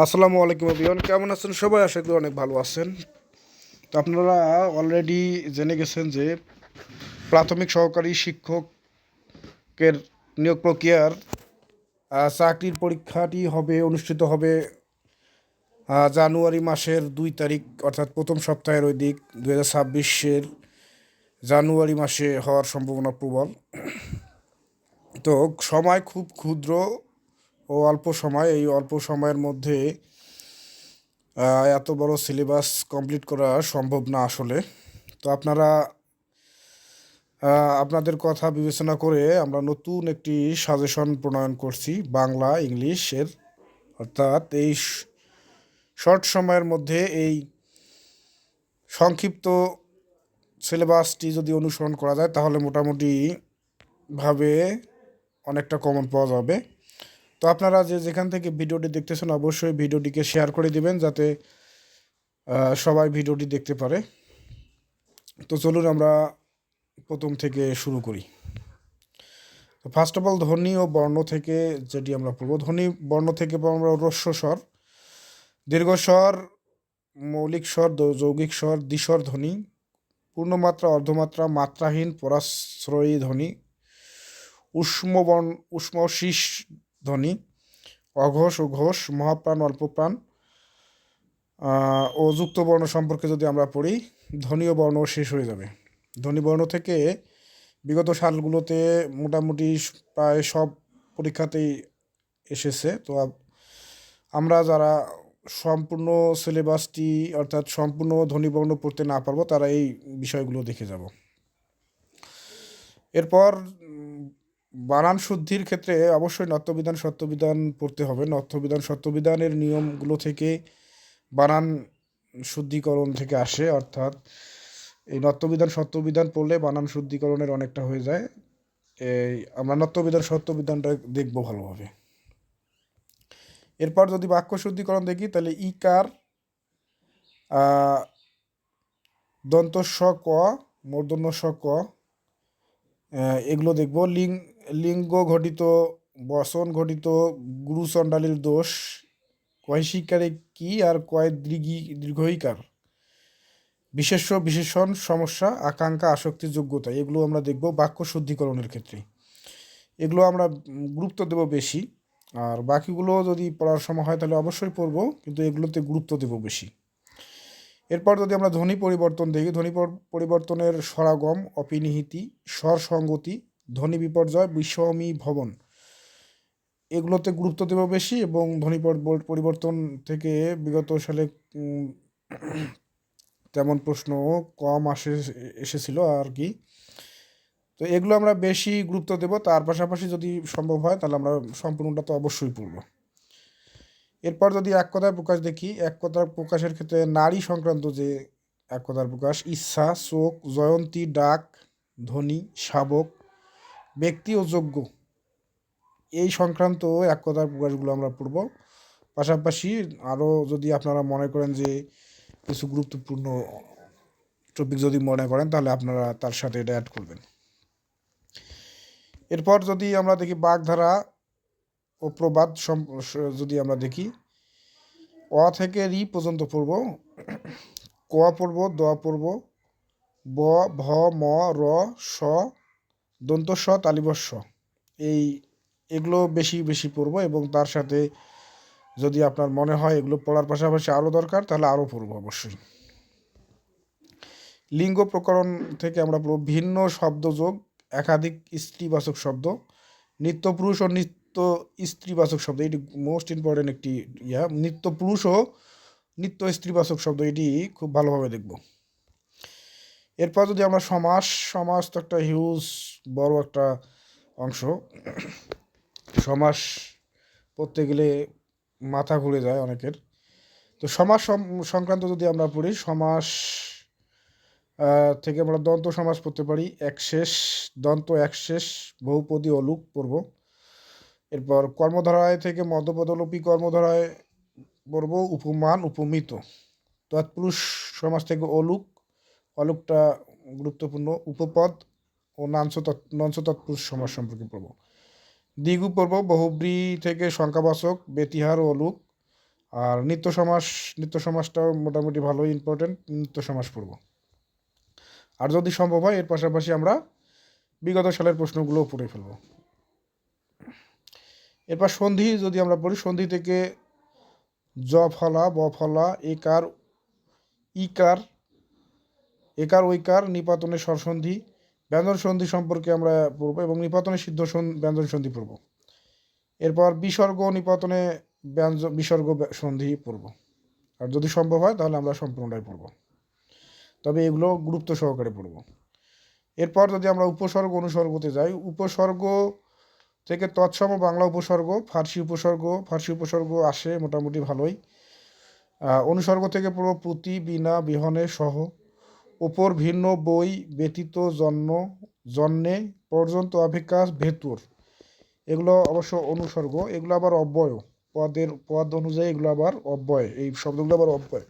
আসসালামু আলাইকুম এভরিওয়ান, কেমন আছেন সবাই? আশা করি অনেক ভালো আছেন। তো আপনারা অলরেডি জেনে গেছেন যে প্রাথমিক সহকারী শিক্ষকের নিয়োগ প্রক্রিয়ার চাকরির পরীক্ষাটি অনুষ্ঠিত হবে জানুয়ারি মাসের 2 তারিখ, অর্থাৎ প্রথম সপ্তাহের ওই দিক 2026-এর জানুয়ারি মাসে হওয়ার সম্ভাবনা প্রবল। তো সময় খুব ক্ষুদ্র ও অল্প সময়, এই অল্প সময়ের মধ্যে এত বড় সিলেবাস কমপ্লিট করা সম্ভব না আসলে। তো আপনাদের কথা বিবেচনা করে আমরা নতুন একটি সাজেশন প্রণয়ন করছি বাংলা ইংলিশের, অর্থাৎ এই শর্ট সময়ের মধ্যে এই সংক্ষিপ্ত সিলেবাসটি যদি অনুসরণ করা যায় তাহলে মোটামুটিভাবে অনেকটা কমন পাওয়া যাবে। তো আপনারা যেখান থেকে ভিডিওটি দেখতেছেন অবশ্যই ভিডিওটিকে শেয়ার করে দিবেন যাতে সবাই ভিডিওটি দেখতে পারে। তো চলুন আমরা প্রথম থেকে শুরু করি। ফার্স্ট অফ অল ধ্বনি ও বর্ণ থেকে যেটি আমরা পড়ব, ধ্বনি বর্ণ থেকে আমরা হ্রস্ব স্বর, দীর্ঘস্বর, মৌলিক স্বর, যৌগিক স্বর, দ্বিস্বর ধ্বনি, পূর্ণমাত্রা, অর্ধমাত্রা, মাত্রাহীন, পরাশ্রয়ী ধ্বনি, উষ্ম শীষ ধ্বনি, অঘোষ ও ঘোষ, মহাপ্রাণ, অল্পপ্রাণ ও যুক্ত বর্ণ সম্পর্কে যদি আমরা পড়ি, ধ্বনি ও বর্ণ শেষ হয়ে যাবে। ধ্বনি বর্ণ থেকে বিগত সালগুলোতে মোটামুটি প্রায় সব পরীক্ষাতেই এসেছে। তো আমরা যারা সম্পূর্ণ সিলেবাসটি অর্থাৎ সম্পূর্ণ ধ্বনিবর্ণ পড়তে না পারবো তারা এই বিষয়গুলো দেখে যাব। এরপর বানান শুদ্ধির ক্ষেত্রে অবশ্যই নত্যবিধান সত্যবিধান পড়তে হবে। নত্যবিধান সত্যবিধানের নিয়মগুলো থেকে বানান শুদ্ধিকরণ থেকে আসে, অর্থাৎ এই নত্যবিধান সত্যবিধান পড়লে বানান শুদ্ধিকরণের অনেকটা হয়ে যায়। আমরা নত্যবিধান সত্যবিধানটা দেখবো ভালোভাবে। এরপর যদি বাক্য শুদ্ধিকরণ দেখি তাহলে ইকার, দন্ত স ক, মূর্ধন্য স ক, এগুলো দেখব। লিঙ্গ ঘটিত, বচন ঘটিত গুরুচণ্ডালীর দোষ, কয়শিকারে কি আর কয় দীর্ঘইকার, বিশেষ্য বিশেষণ সমস্যা, আকাঙ্ক্ষা, আসক্তি, যোগ্যতা, এগুলো আমরা দেখব বাক্য শুদ্ধিকরণের ক্ষেত্রে। এগুলো আমরা গুরুত্ব দেব বেশি, আর বাকিগুলো যদি পড়ার সময় হয় তাহলে অবশ্যই পড়বো, কিন্তু এগুলোতে গুরুত্ব দেব বেশি। এরপর যদি আমরা ধ্বনি পরিবর্তন দেখি, ধ্বনি পরিবর্তনের স্বরাগম, অপিনিহিতি, স্বর সংগতি, ধ্বনি বিপর্যয়, বিষমীভবন, এগুলোতে গুরুত্ব দেব বেশি। এবং ধ্বনি পরিবর্তন থেকে বিগত সালে তেমন প্রশ্ন কম এসেছিল আর কি। তো এগুলো আমরা বেশি গুরুত্ব দেব। তার পাশাপাশি যদি সম্ভব হয় তাহলে আমরা সম্পূর্ণটা তো অবশ্যই পড়ব। এরপর যদি এক কথায় প্রকাশ দেখি, এক কথার প্রকাশের ক্ষেত্রে নারী সংক্রান্ত যে এক কথার প্রকাশ, ইচ্ছা, শোক, জয়ন্তী, ডাক, ধ্বনি, শাবক, ব্যক্তি ও যোগ্য, এই সংক্রান্ত এক কথার প্রকাশগুলো আমরা পড়ব। পাশাপাশি আরও যদি আপনারা মনে করেন যে কিছু গুরুত্বপূর্ণ টপিক যদি মনে করেন তাহলে আপনারা তার সাথে এটা অ্যাড করবেন। এরপর যদি আমরা দেখি বাগধারা ও প্রবাদ যদি আমরা দেখি, অ থেকে রি পর্যন্ত পড়ব, ক পড়ব, দ পড়ব, ব, ভ, ম, র, স, দন্ত স, তালিবস্য, এগুলো বেশি বেশি পড়ব। এবং তার সাথে যদি আপনার মনে হয় এগুলো পড়ার পাশাপাশি আরও দরকার তাহলে আরও পড়ব অবশ্যই। লিঙ্গ প্রকরণ থেকে আমরা পড়ব ভিন্ন শব্দযোগ, একাধিক স্ত্রীবাচক শব্দ, নিত্য পুরুষ ও নিত্য স্ত্রীবাচক শব্দ, এটি মোস্ট ইম্পর্টেন্ট একটি নিত্য পুরুষ ও নিত্য স্ত্রীবাচক শব্দ, এটি খুব ভালোভাবে দেখব। এরপর যদি আমরা সমাস তো একটা হিউজ বড় একটা অংশ, সমাস পড়তে গেলে মাথা ঘুরে যায় অনেকের। তো সমাস সংক্রান্ত যদি আমরা পড়ি, সমাস থেকে আমরা দন্ত সমাস পড়তে পারি, একশেষ, দন্ত একশেষ, বহুপদী, অলুক পড়ব। এরপর কর্মধারায় থেকে মধ্যপদলোপী কর্মধারায় পড়ব উপমান, উপমিত। তৎপুরুষ সমাস থেকে অলুকটা গুরুত্বপূর্ণ, উপপদ ও নঞ্চ তৎপুরুষ সমাস সম্পর্কে পড়ব। দ্বিগু পড়ব বহুব্রী থেকে সংখ্যাবাচক, বেতিহার ও অলুক। আর নিত্য সমাসটাও মোটামুটি ভালোই ইম্পর্টেন্ট, নিত্য সমাস পড়ব। আর যদি সম্ভব হয় এর পাশাপাশি আমরা বিগত সালের প্রশ্নগুলোও পড়ে ফেলব। এরপর সন্ধি যদি আমরা পড়ি, সন্ধি থেকে জ ফলা, ব ফলা, একার, ইকার, একার ঐকার, নিপাতনের স্বরসন্ধি, ব্যঞ্জন সন্ধি সম্পর্কে আমরা পড়ব এবং নিপাতনের সিদ্ধ ব্যঞ্জন সন্ধি পড়ব। এরপর বিসর্গ নিপাতনে বিসর্গ সন্ধি পড়ব। আর যদি সম্ভব হয় তাহলে আমরা সম্পূর্ণটাই পড়ব, তবে এগুলো গুরুত্ব সহকারে পড়ব। এরপর যদি আমরা উপসর্গ অনুসর্গতে যাই, উপসর্গ থেকে তৎসম বাংলা উপসর্গ, ফার্সি উপসর্গ আসে মোটামুটি ভালোই। অনুসর্গ থেকে পড়ব প্রতি, বিনা, বিহনে, সহ, ওপর, ভিন্ন, বই, ব্যতীত, জন্যে, পর্যন্ত, অপেক্ষা, ভেতর, এগুলো অবশ্য অনুসর্গ। এগুলো আবার অব্যয়, পদ অনুযায়ী এগুলো আবার অব্যয়, এই শব্দগুলো আবার অব্যয়।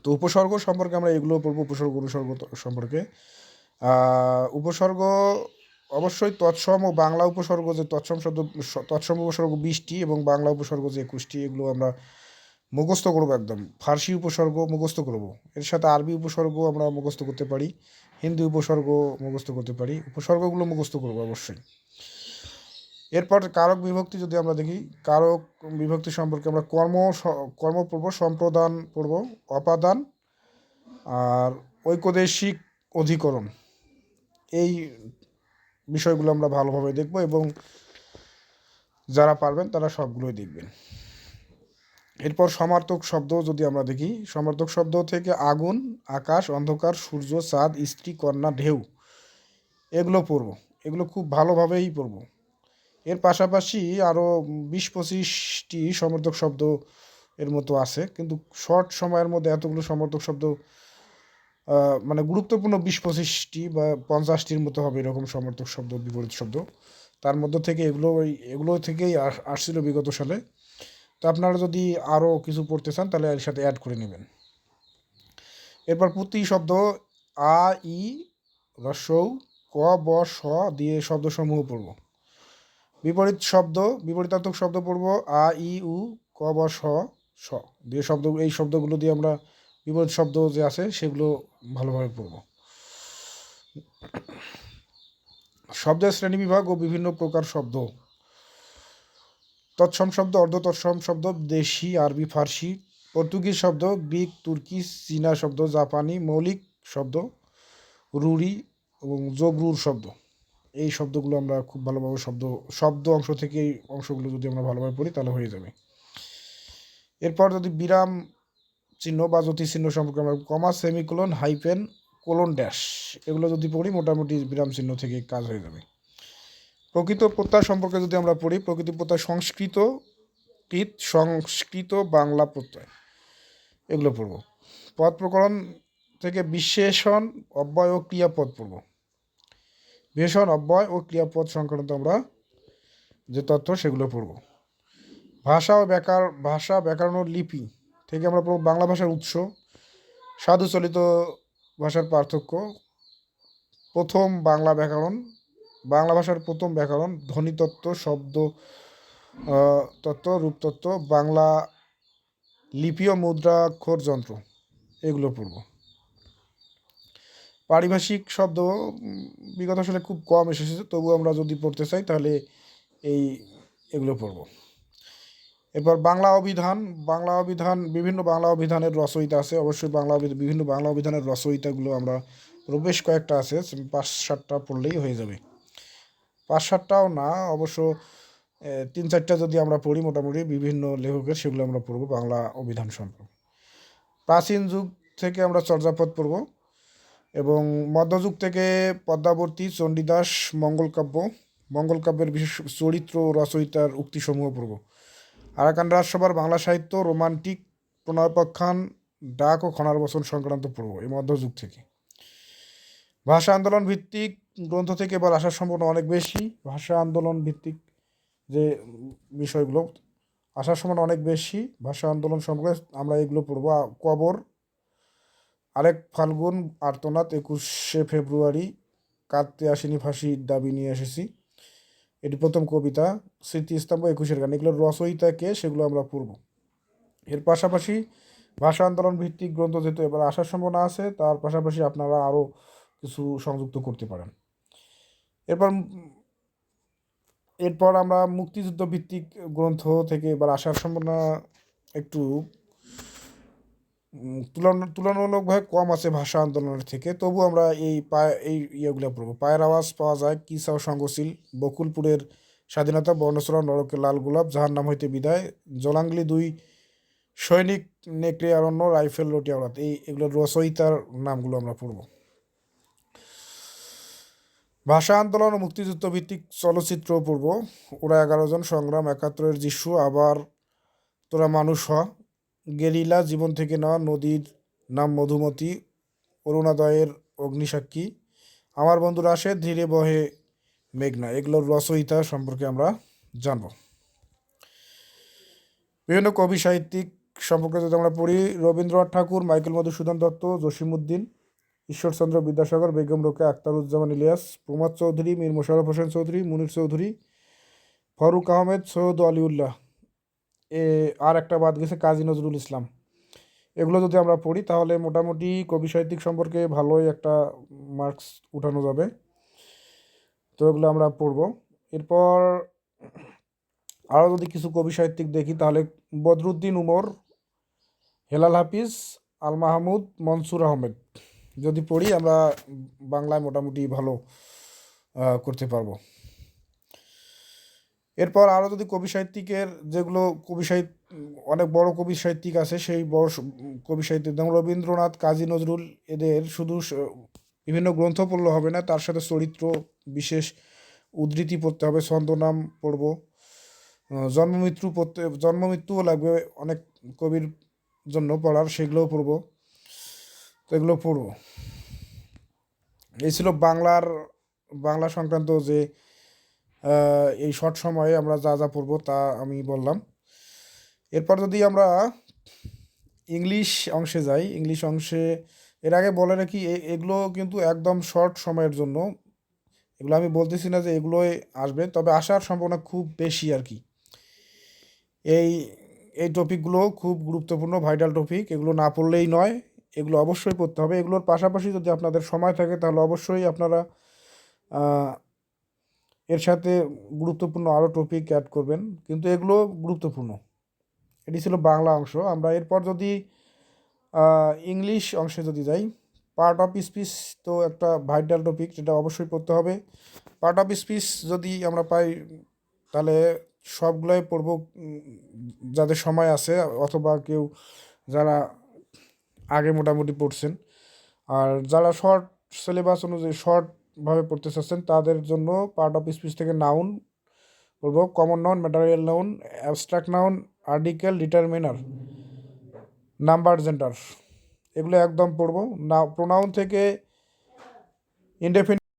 তো উপসর্গ সম্পর্কে আমরা এগুলো পড়বো, উপসর্গ অনুসর্গ সম্পর্কে। উপসর্গ অবশ্যই তৎসম ও বাংলা উপসর্গ, যে তৎসম উপসর্গ 20টি এবং বাংলা উপসর্গ যে 21টি, এগুলো আমরা মুখস্থ করবো একদম। ফার্সি উপসর্গ মুখস্থ করব, এর সাথে আরবি উপসর্গ আমরা মুখস্থ করতে পারি, হিন্দি উপসর্গ মুখস্থ করতে পারি, উপসর্গগুলো মুখস্থ করবো অবশ্যই। এরপর কারক বিভক্তি যদি আমরা দেখি, কারক বিভক্তি সম্পর্কে আমরা কর্ম পড়ব, সম্প্রদান পড়ব, অপাদান আর ঐকদেশিক অধিকরণ, এই বিষয়গুলো আমরা ভালোভাবে দেখব এবং যারা পারবেন তারা সবগুলোই দেখবেন। এরপর সমার্থক শব্দ যদি আমরা দেখি, সমার্থক শব্দ থেকে আগুন, আকাশ, অন্ধকার, সূর্য, চাঁদ, স্ত্রী, কন্যা, ঢেউ, এগুলো পড়ব, এগুলো খুব ভালোভাবেই পড়ব। এর পাশাপাশি আরও 20-25টি সমর্থক শব্দ এর মতো আছে, কিন্তু শর্ট সময়ের মধ্যে এতগুলো সমর্থক শব্দ, মানে গুরুত্বপূর্ণ 20-25টি বা 50টির মতো হবে এরকম সমর্থক শব্দ, বিপরীত শব্দ। তার মধ্য থেকে এগুলো থেকেই আসছিল বিগত সালে। তো আপনারা যদি আরও কিছু পড়তে চান তাহলে এর সাথে অ্যাড করে নেবেন। এরপর প্রতি শব্দ আ, ই, রস্যৌ, ক, ব, শ দিয়ে শব্দসমূহ পড়ব। বিপরীতার্থক শব্দ পড়ব আ, ই, উ, ক, ব, শ দিয়ে এই শব্দগুলো দিয়ে আমরা বিপরীত শব্দ যে আছে সেগুলো ভালোভাবে পড়ব। শব্দের শ্রেণীবিভাগ ও বিভিন্ন প্রকার শব্দ, তৎসম শব্দ, অর্ধ তৎসম শব্দ, দেশি, আরবি, ফার্সি, পর্তুগিজ শব্দ, গ্রিক, তুর্কি, চীনা শব্দ, জাপানি, মৌলিক শব্দ, রুড়ি এবং যোগরুর শব্দ, এই শব্দগুলো আমরা খুব ভালোভাবে শব্দ অংশ থেকে এই অংশগুলো যদি আমরা ভালোভাবে পড়ি তাহলে হয়ে যাবে। এরপর যদি বিরাম চিহ্ন বা জ্যোতি চিহ্ন সম্পর্কে আমরা কমা, সেমিকোলন, হাইফেন, কোলন, ড্যাশ, এগুলো যদি পড়ি মোটামুটি বিরাম চিহ্ন থেকে কাজ হয়ে যাবে। প্রকৃত প্রত্যয় সম্পর্কে যদি আমরা পড়ি, প্রকৃত প্রত্যয় সংস্কৃত বাংলা প্রত্যয়, এগুলো পড়ব। পদ প্রকরণ থেকে বিশেষণ, অব্যয় ও ক্রিয়াপদ পড়ব। বিশেষণ, অব্যয় ও ক্রিয়াপদ সংক্রান্ত আমরা যে তথ্য সেগুলো পড়ব। ভাষা ব্যাকরণ ও লিপি থেকে আমরা পড়ব বাংলা ভাষার উৎস, সাধুচলিত ভাষার পার্থক্য, প্রথম বাংলা ভাষার প্রথম ব্যাকরণ, ধ্বনিতত্ত্ব, শব্দ তত্ত্ব, রূপতত্ত্ব, বাংলা লিপি ও মুদ্রাক্ষর যন্ত্র, এগুলো পড়ব। পারিভাষিক শব্দ বিগত সালে খুব কম এসেছে, তবু আমরা যদি পড়তে চাই তাহলে এগুলো পড়ব। এরপর বাংলা অভিধান, বিভিন্ন বাংলা অভিধানের রচয়িতা আছে, অবশ্যই বিভিন্ন বাংলা অভিধানের রচয়িতাগুলো আমরা বেশ কয়েকটা আছে, 5-7টা পড়লেই হয়ে যাবে। 5-7টাও না, অবশ্য 3-4টা যদি আমরা পড়ি মোটামুটি বিভিন্ন লেখকের, সেগুলো আমরা পড়ব বাংলা অভিধান সম্পর্কে। প্রাচীন যুগ থেকে আমরা চর্যাপদ পড়ব এবং মধ্যযুগ থেকে পদ্মাবতী, চণ্ডীদাস, মঙ্গলকাব্যের বিশেষ চরিত্র রচয়িতার উক্তিসমূহ পড়ব। আরাকান রাজসভার বাংলা সাহিত্য, রোমান্টিক, প্রণয়পাখ্যান, ডাক ও খনার বচন সংক্রান্ত পড়ব এই মধ্যযুগ থেকে। ভাষা আন্দোলন ভিত্তিক গ্রন্থ থেকে এবার আসার সম্ভাবনা অনেক বেশি, ভাষা আন্দোলন ভিত্তিক যে বিষয়গুলো আসার সম্ভাবনা অনেক বেশি। ভাষা আন্দোলন সম্পর্কে আমরা এগুলো পড়ব। কবর, আরেক ফাল্গুন, আর্তনাদ, 21শে ফেব্রুয়ারি, কাঁদতে আসেনি ফাঁসির দাবি নিয়ে এসেছি, এটি প্রথম কবিতা। স্মৃতিস্তম্ভ, একুশের গান, এগুলোর রচয়িতা কে সেগুলো আমরা পড়ব। এর পাশাপাশি ভাষা আন্দোলন ভিত্তিক গ্রন্থ যেহেতু এবার আসার সম্ভাবনা আছে, তার পাশাপাশি আপনারা আরও কিছু সংযুক্ত করতে পারেন। এরপর এরপর আমরা মুক্তিযুদ্ধ ভিত্তিক গ্রন্থ থেকে এবার আসার সম্ভাবনা একটু তুলনামূলকভাবে কম আছে ভাষা আন্দোলনের থেকে, তবু আমরা এই ইয়েগুলো পড়বো। পায়ের আওয়াজ পাওয়া যায়, কি চাও সঙ্গশীল, বকুলপুরের স্বাধীনতা, বর্ণচরা, নরকে লাল গোলাপ, যাহার নাম হইতে বিদায়, জলাঙ্গলি 2, সৈনিক, নেকড়ে অরণ্য, রাইফেল, রটিয়াওরাত, এগুলোর রচয়িতার নামগুলো আমরা পড়ব। ভাষা আন্দোলন ও মুক্তিযুদ্ধ ভিত্তিক চলচ্চিত্র পড়ব। ওরা 11 জন, সংগ্রাম, 71-এর যিশু, আবার তোরা মানুষ হ, গেরিলা, জীবন থেকে নেওয়া, নদীর নাম মধুমতি, অরুণোদয়ের অগ্নিসাক্ষী, আমার বন্ধুরা আসে, ধীরে বহে মেঘনা, এগুলোর রচয়িতা সম্পর্কে আমরা জানব। বিভিন্ন কবি সাহিত্যিক সম্পর্কে যদি আমরা পড়ি, রবীন্দ্রনাথ ঠাকুর, মাইকেল মধুসূদন দত্ত, জসিমউদ্দিন, ঈশ্বরচন্দ্র বিদ্যাসাগর, বেগম রোকেয়া, আখতারুজ্জামান ইলিয়াস, প্রমোদ চৌধুরী, মীর মোশাররফ হোসেন চৌধুরী, মুনির চৌধুরী, ফারুক আহমেদ, সৈয়দ আলিউল্লাহ, আর একটা বাদ গেছে কাজী নজরুল ইসলাম। এগুলো যদি আমরা পড়ি তাহলে মোটামুটি কবি সাহিত্যিক সম্পর্কে ভালোই একটা মার্কস উঠানো যাবে। তো এগুলো আমরা পড়ব। এরপর আরও যদি কিছু কবি সাহিত্যিক দেখি তাহলে বদরুদ্দিন উমর, হেলাল হাফিজ, আল মাহমুদ, মনসুর আহমেদ যদি পড়ি আমরা বাংলায় মোটামুটি ভালো করতে পারবো। এরপর আরও যদি কবি সাহিত্যিকের যেগুলো অনেক বড় কবি সাহিত্যিক আছে, সেই বড় কবি সাহিত্যিক যেমন রবীন্দ্রনাথ, কাজী নজরুল, এদের শুধু বিভিন্ন গ্রন্থ পড়লে হবে না, তার সাথে চরিত্র বিশেষ উদ্ধৃতি পড়তে হবে, ছন্দনাম পড়ব, জন্মমৃত্যুও লাগবে অনেক কবির জন্য পড়ার, সেগুলোও পড়ব। তো এগুলো পড়ব। এই ছিল বাংলা সংক্রান্ত যে এই শর্ট সময়ে আমরা যা যা পড়ব তা আমি বললাম। এরপর যদি আমরা ইংলিশ অংশে যাই, ইংলিশ অংশে এর আগে বলে রাখি এগুলো কিন্তু একদম শর্ট সময়ের জন্য, এগুলো আমি বলতেছি না যে এগুলোই আসবে, তবে আসার সম্ভাবনা খুব বেশি আর কি। এই টপিকগুলো খুব গুরুত্বপূর্ণ, ভাইটাল টপিক, এগুলো না পড়লেই নয়, এগুলো অবশ্যই পড়তে হবে। এগুলোর পাশাপাশি যদি আপনাদের সময় থাকে তাহলে অবশ্যই আপনারা এর সাথে গুরুত্বপূর্ণ আরও টপিক অ্যাড করবেন, কিন্তু এগুলো গুরুত্বপূর্ণ। এটি ছিল বাংলা অংশ। আমরা এরপর যদি ইংলিশ অংশে যদি যাই, পার্ট অফ স্পিচ তো একটা ভাইটাল টপিক, যেটা অবশ্যই পড়তে হবে। পার্ট অফ স্পিচ যদি আমরা পাই তাহলে সবগুলোই পড়ব যাদের সময় আছে, অথবা কেউ যারা আগে মোটামুটি পড়ছেন। আর যারা শর্ট সিলেবাস অনুযায়ী শর্টভাবে পড়তে চাচ্ছেন তাদের জন্য পার্ট অফ স্পিচ থেকে নাউন পড়ব, common noun, material noun, abstract noun, article, determiner, number, gender, এগুলো একদম পড়ব। প্রোনাউন থেকে ইনডেফিনিট